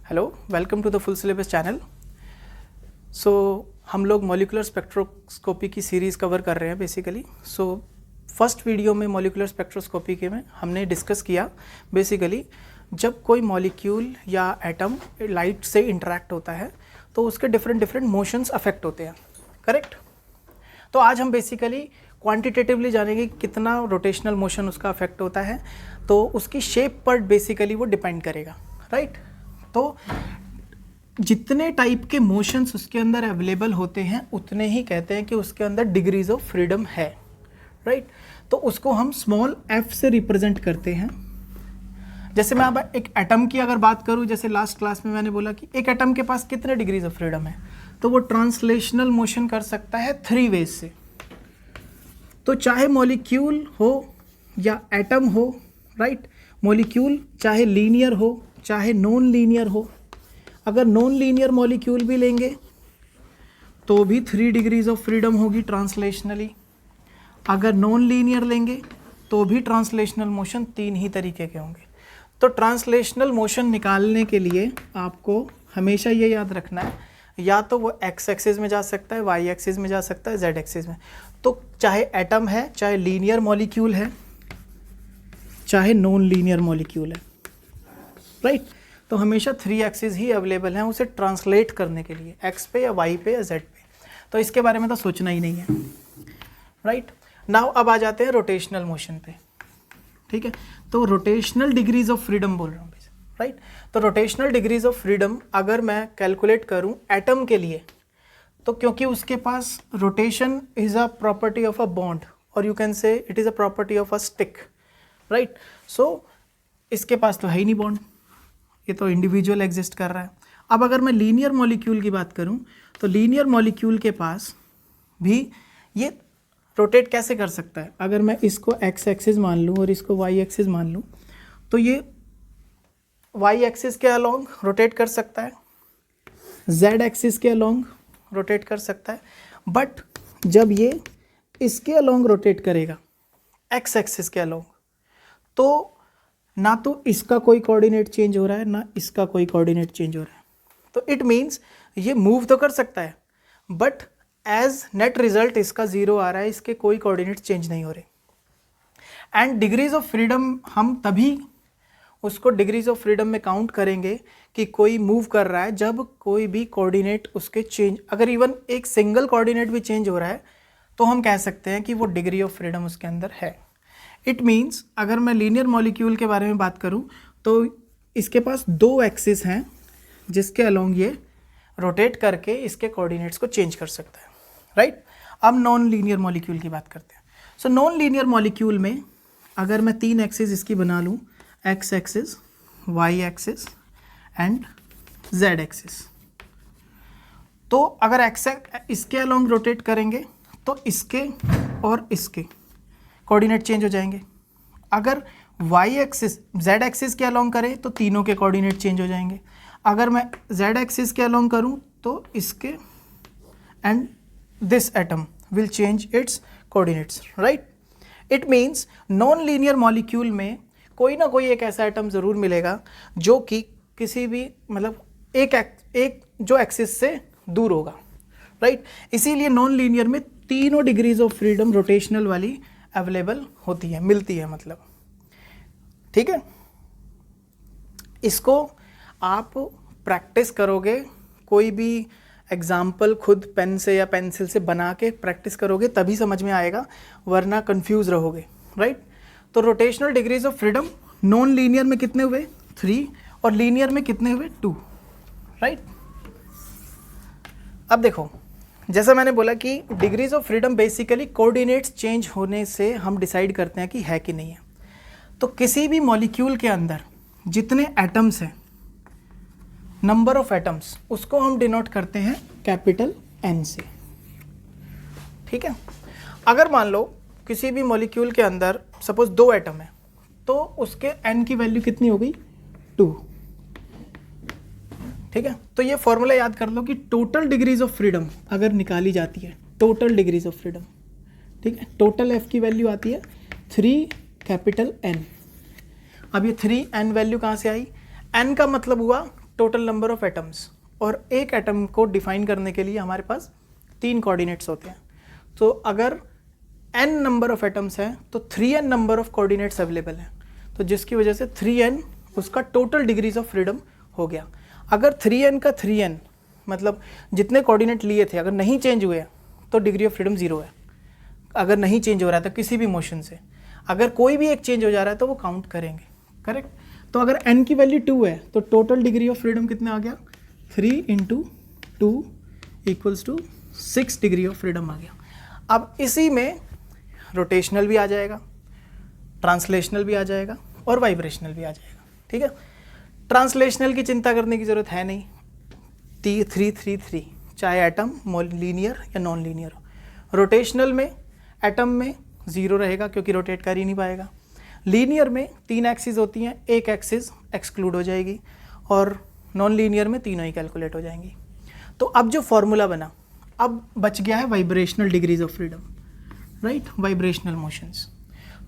Hello, welcome to the full syllabus channel. So हम लोग molecular spectroscopy की series cover कर रहे हैं बेसिकली। सो फर्स्ट वीडियो में मॉलिक्यूलर स्पेक्ट्रोस्कोपी के में हमने डिस्कस किया बेसिकली जब कोई मॉलिक्यूल या एटम लाइट से इंटरेक्ट होता है तो उसके डिफरेंट मोशंस अफेक्ट होते हैं, करेक्ट। तो आज हम बेसिकली क्वांटिटेटिवली जानेंगे कितना रोटेशनल मोशन उसका अफेक्ट होता है, तो उसकी शेप पर बेसिकली वो डिपेंड करेगा, राइट। तो जितने टाइप के मोशंस उसके अंदर अवेलेबल होते हैं उतने ही कहते हैं कि उसके अंदर डिग्रीज ऑफ फ्रीडम है, राइट। तो उसको हम स्मॉल f से रिप्रेजेंट करते हैं। जैसे मैं अब एक एटम की अगर बात करूं, जैसे लास्ट क्लास में मैंने बोला कि एक एटम के पास कितने डिग्रीज ऑफ फ्रीडम है, तो वो ट्रांसलेशनल मोशन कर सकता है 3 वेज से। तो चाहे मॉलिक्यूल हो या एटम हो, राइट, मॉलिक्यूल चाहे लीनियर हो चाहे नॉन लीनियर हो। अगर नॉन लीनियर मॉलिक्यूल भी लेंगे तो भी 3 डिग्रीज ऑफ फ्रीडम होगी ट्रांसलेशनली। अगर नॉन लीनियर लेंगे तो भी ट्रांसलेशनल मोशन 3 ही तरीके के होंगे। तो ट्रांसलेशनल मोशन निकालने के लिए आपको हमेशा ये याद रखना है, या तो वो एक्स एक्सिस में जा सकता है, वाई एक्सिस में जा सकता है, जेड एक्सिस में। तो चाहे एटम है, चाहे लीनियर मॉलिक्यूल है, चाहे नॉन लीनियर मॉलिक्यूल है, राइट। तो हमेशा 3 एक्सिस ही अवेलेबल हैं उसे ट्रांसलेट करने के लिए, एक्स पे या वाई पे या जेड पे। तो इसके बारे में तो सोचना ही नहीं है, राइट। नाउ अब आ जाते हैं रोटेशनल मोशन पे, ठीक है। तो रोटेशनल डिग्रीज ऑफ फ्रीडम बोल रहा हूँ, राइट। तो रोटेशनल डिग्रीज ऑफ फ्रीडम अगर मैं कैलकुलेट करूँ एटम के लिए, तो क्योंकि उसके पास rotation is a property of a bond, और you can say it is a property of a stick, right. So इसके पास तो है ही नहीं बॉन्ड, ये तो इंडिविजुअल एग्जिस्ट कर रहा है। अब अगर मैं लीनियर मॉलिक्यूल की बात करूं तो लीनियर मॉलिक्यूल के पास भी ये रोटेट कैसे कर सकता है। अगर मैं इसको एक्स एक्सिस मान लूं और इसको वाई एक्सिस मान लूं तो ये वाई एक्सिस के अलोंग रोटेट कर सकता है, जेड एक्सिस के अलोंग रोटेट कर सकता है। बट जब ये इसके अलोंग रोटेट करेगा, एक्स एक्सिस के अलोंग, तो ना तो इसका कोई कोऑर्डिनेट चेंज हो रहा है ना इसका कोई कोऑर्डिनेट चेंज हो रहा है। तो इट मीन्स ये मूव तो कर सकता है बट एज नेट रिजल्ट इसका 0 आ रहा है, इसके कोई कोऑर्डिनेट चेंज नहीं हो रहे। एंड डिग्रीज ऑफ फ्रीडम हम तभी उसको डिग्रीज ऑफ फ्रीडम में काउंट करेंगे कि कोई मूव कर रहा है जब कोई भी कोऑर्डिनेट उसके चेंज, अगर इवन एक सिंगल कोऑर्डिनेट भी चेंज हो रहा है तो हम कह सकते हैं कि वो डिग्री ऑफ फ्रीडम उसके अंदर है। इट मीन्स अगर मैं लीनियर मॉलिक्यूल के बारे में बात करूं तो इसके पास 2 एक्सिस हैं जिसके अलोंग ये रोटेट करके इसके कोऑर्डिनेट्स को चेंज कर सकता है, राइट। अब नॉन लीनियर मॉलिक्यूल की बात करते हैं। सो नॉन लीनियर मॉलिक्यूल में अगर मैं 3 एक्सिस इसकी बना लूं, X axis, Y axis and Z axis, तो अगर एक्स इसके अलोंग रोटेट करेंगे तो इसके और इसके कोऑर्डिनेट चेंज हो जाएंगे। अगर वाई एक्सिस जेड एक्सिस के अलोंग करें तो तीनों के कोऑर्डिनेट चेंज हो जाएंगे। अगर मैं जेड एक्सिस के अलोंग करूं तो इसके and this atom will change it's coordinates, right. It means non linear molecule में कोई ना कोई एक ऐसा एटम ज़रूर मिलेगा जो कि किसी भी मतलब एक जो एक्सिस से दूर होगा, राइट। इसीलिए नॉन लीनियर में तीनों डिग्रीज ऑफ फ्रीडम रोटेशनल वाली अवेलेबल होती है, मिलती है मतलब, ठीक है। इसको आप प्रैक्टिस करोगे, कोई भी एग्जाम्पल खुद पेन से या पेंसिल से बना के प्रैक्टिस करोगे तभी समझ में आएगा, वरना कंफ्यूज रहोगे, राइट। तो rotational degrees of freedom non linear में कितने हुए 3 और लीनियर में कितने हुए 2, राइट। अब देखो, जैसा मैंने बोला कि degrees of freedom basically coordinates change होने से हम डिसाइड करते हैं कि है कि नहीं है। तो किसी भी मॉलिक्यूल के अंदर जितने एटम्स हैं, नंबर ऑफ एटम्स, उसको हम डिनोट करते हैं कैपिटल N से, ठीक है। अगर मान लो किसी भी मॉलिक्यूल के अंदर सपोज 2 एटम है तो उसके N की वैल्यू कितनी हो गई 2, ठीक है। तो ये फॉर्मूला याद कर लो कि टोटल डिग्रीज ऑफ फ्रीडम अगर निकाली जाती है, टोटल डिग्रीज ऑफ फ्रीडम, ठीक है, टोटल F की वैल्यू आती है 3 कैपिटल N। अब ये 3 N वैल्यू कहाँ से आई, N का मतलब हुआ टोटल नंबर ऑफ एटम्स, और एक एटम को डिफाइन करने के लिए हमारे पास 3 कोऑर्डिनेट्स होते हैं। तो अगर n नंबर ऑफ एटम्स हैं तो 3n number of coordinates available हैं, तो जिसकी वजह से 3n उसका टोटल डिग्रीज ऑफ फ्रीडम हो गया। अगर 3n का 3n मतलब जितने कोऑर्डिनेट लिए थे अगर नहीं चेंज हुए तो डिग्री ऑफ फ्रीडम 0 है। अगर नहीं चेंज हो रहा था किसी भी मोशन से, अगर कोई भी एक चेंज हो जा रहा है तो वो काउंट करेंगे, करेक्ट। तो अगर n की वैल्यू 2 है तो टोटल डिग्री ऑफ फ्रीडम कितना आ गया, 3 × 2 = 6 डिग्री ऑफ फ्रीडम आ गया। अब इसी में रोटेशनल भी आ जाएगा, ट्रांसलेशनल भी आ जाएगा और वाइब्रेशनल भी आ जाएगा, ठीक है। ट्रांसलेशनल की चिंता करने की ज़रूरत है नहीं, 3 चाहे एटम लीनियर या नॉन लीनियर हो। रोटेशनल में एटम में 0 रहेगा क्योंकि रोटेट कर ही नहीं पाएगा। लीनियर में 3 एक्सिस होती हैं, एक एक्सिस एक्सक्लूड हो जाएगी, और नॉन लीनियर में तीनों ही कैलकुलेट हो जाएंगी। तो अब जो फॉर्मूला बना, अब बच गया है vibrational degrees of freedom, right, vibrational motions.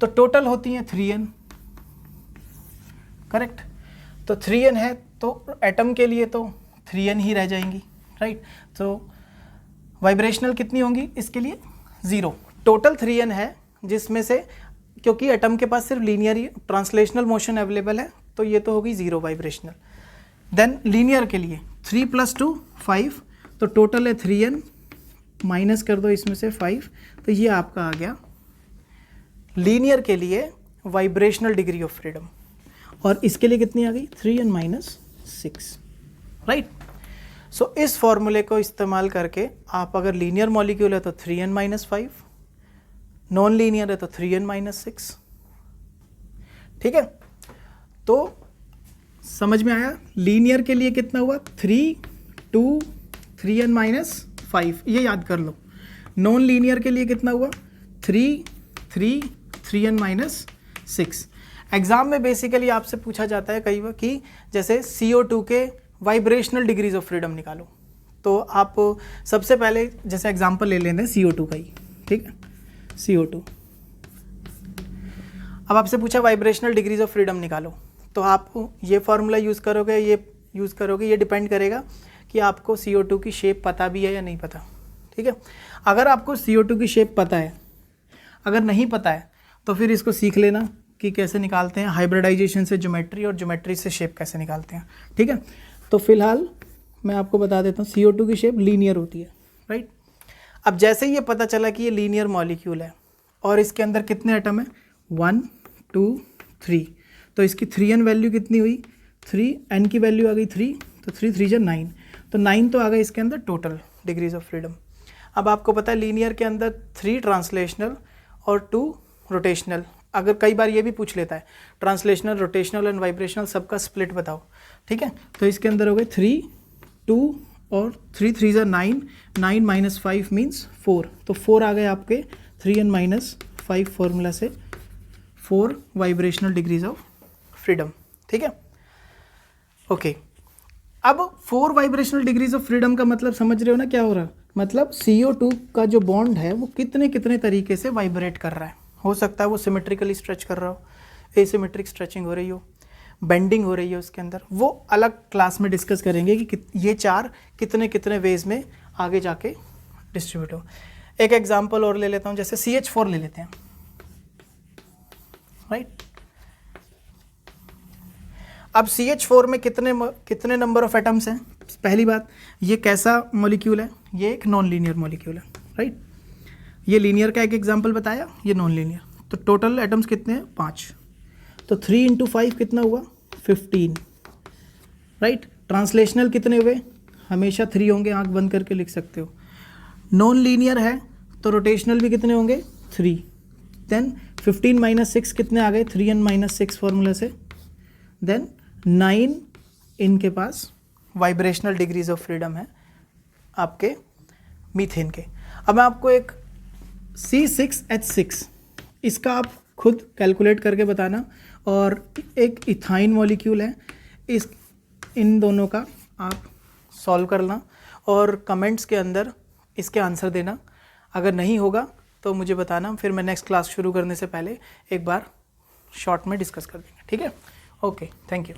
तो टोटल होती हैं 3n, करेक्ट। तो 3n है तो एटम के लिए तो 3n ही रह जाएंगी, राइट। तो वाइब्रेशनल कितनी होंगी इसके लिए 0। टोटल 3n है जिसमें से, क्योंकि एटम के पास सिर्फ लीनियर ही ट्रांसलेशनल मोशन अवेलेबल है तो ये तो होगी 0 वाइब्रेशनल। देन लीनियर के लिए 3 + 2 5, तो टोटल है 3n, माइनस कर दो इसमें से 5, तो ये आपका आ गया लीनियर के लिए वाइब्रेशनल डिग्री ऑफ फ्रीडम। और इसके लिए कितनी आ गई, 3n - 6, राइट। सो इस फॉर्मूले को इस्तेमाल करके आप अगर लीनियर मॉलिक्यूल है तो 3n - 5, नॉन लीनियर है तो 3n - 6, ठीक है। तो समझ में आया, लीनियर के लिए कितना हुआ, 3 2 3n - 5, ये याद कर लो। नॉन लीनियर के लिए कितना हुआ, 3 3 3n - 6। एग्जाम में बेसिकली आपसे पूछा जाता है कई बार कि जैसे CO2 के वाइब्रेशनल डिग्रीज ऑफ फ्रीडम निकालो, तो आप सबसे पहले जैसे एग्जांपल ले लेते हैं CO2 का ही, ठीक है, CO2। अब आपसे पूछा वाइब्रेशनल डिग्रीज ऑफ फ्रीडम निकालो, तो आप ये फार्मूला यूज़ करोगे, ये डिपेंड करेगा कि आपको CO2 की शेप पता भी है या नहीं पता, ठीक है। अगर आपको CO2 की शेप पता है, अगर नहीं पता है तो फिर इसको सीख लेना कि कैसे निकालते हैं, हाइब्रिडाइजेशन से ज्योमेट्री और ज्योमेट्री से शेप कैसे निकालते हैं, ठीक है। तो फिलहाल मैं आपको बता देता हूँ CO2 की शेप लीनियर होती है, राइट। अब जैसे ही ये पता चला कि ये लीनियर मॉलिक्यूल है और इसके अंदर कितने एटम है, 1 2 3, तो इसकी 3n वैल्यू कितनी हुई, 3, n की वैल्यू आ गई 3, तो 3 3 = 9, तो 9 तो आ गई इसके अंदर टोटल डिग्रीज ऑफ फ्रीडम। अब आपको पता है लीनियर के अंदर 3 ट्रांसलेशनल और 2 रोटेशनल। अगर कई बार ये भी पूछ लेता है ट्रांसलेशनल, रोटेशनल एंड वाइब्रेशनल सबका स्प्लिट बताओ, ठीक है। तो इसके अंदर हो गए 3 2 और 3 3 = 9, 9 - 5 मीन्स 4, तो 4 आ गए आपके 3n - 5 फॉर्मूला से 4 वाइब्रेशनल डिग्रीज ऑफ फ्रीडम, ठीक है, ओके। अब 4 वाइब्रेशनल डिग्रीज ऑफ फ्रीडम का मतलब समझ रहे हो ना क्या हो रहा है, मतलब CO2 का जो बॉन्ड है वो कितने कितने तरीके से वाइब्रेट कर रहा है। हो सकता है वो सिमेट्रिकली स्ट्रेच कर रहा हो, एसिमेट्रिक स्ट्रेचिंग हो रही हो, बेंडिंग हो रही है उसके अंदर, वो अलग क्लास में डिस्कस करेंगे कि ये 4 कितने कितने वेज में आगे जाके डिस्ट्रीब्यूट हो। एक एग्जांपल और ले लेता हूँ, जैसे CH4 ले लेते हैं, राइट। अब CH4 में कितने नंबर ऑफ एटम्स हैं। पहली बात, ये कैसा मॉलिक्यूल है, ये एक नॉन लीनियर मॉलिक्यूल है, राइट। ये लीनियर का एक एग्जांपल बताया, ये नॉन लीनियर। तो टोटल एटम्स कितने हैं, 5, तो 3 × 5 कितना हुआ, 15, राइट। ट्रांसलेशनल कितने हुए, हमेशा 3 होंगे, आंख बंद करके लिख सकते हो। नॉन लीनियर है तो रोटेशनल भी कितने होंगे, 3। देन 15 - 6 कितने आ गए, 3n - 6 फॉर्मूला से। देन 9 इनके पास वाइब्रेशनल डिग्रीज ऑफ फ्रीडम है आपके मीथेन के। अब मैं आपको एक C6H6 इसका आप खुद कैलकुलेट करके बताना, और एक इथाइन मॉलिक्यूल है, इन दोनों का आप सॉल्व करना और कमेंट्स के अंदर इसके आंसर देना। अगर नहीं होगा तो मुझे बताना, फिर मैं नेक्स्ट क्लास शुरू करने से पहले एक बार शॉर्ट में डिस्कस कर देंगे, ठीक है। Okay, thank you.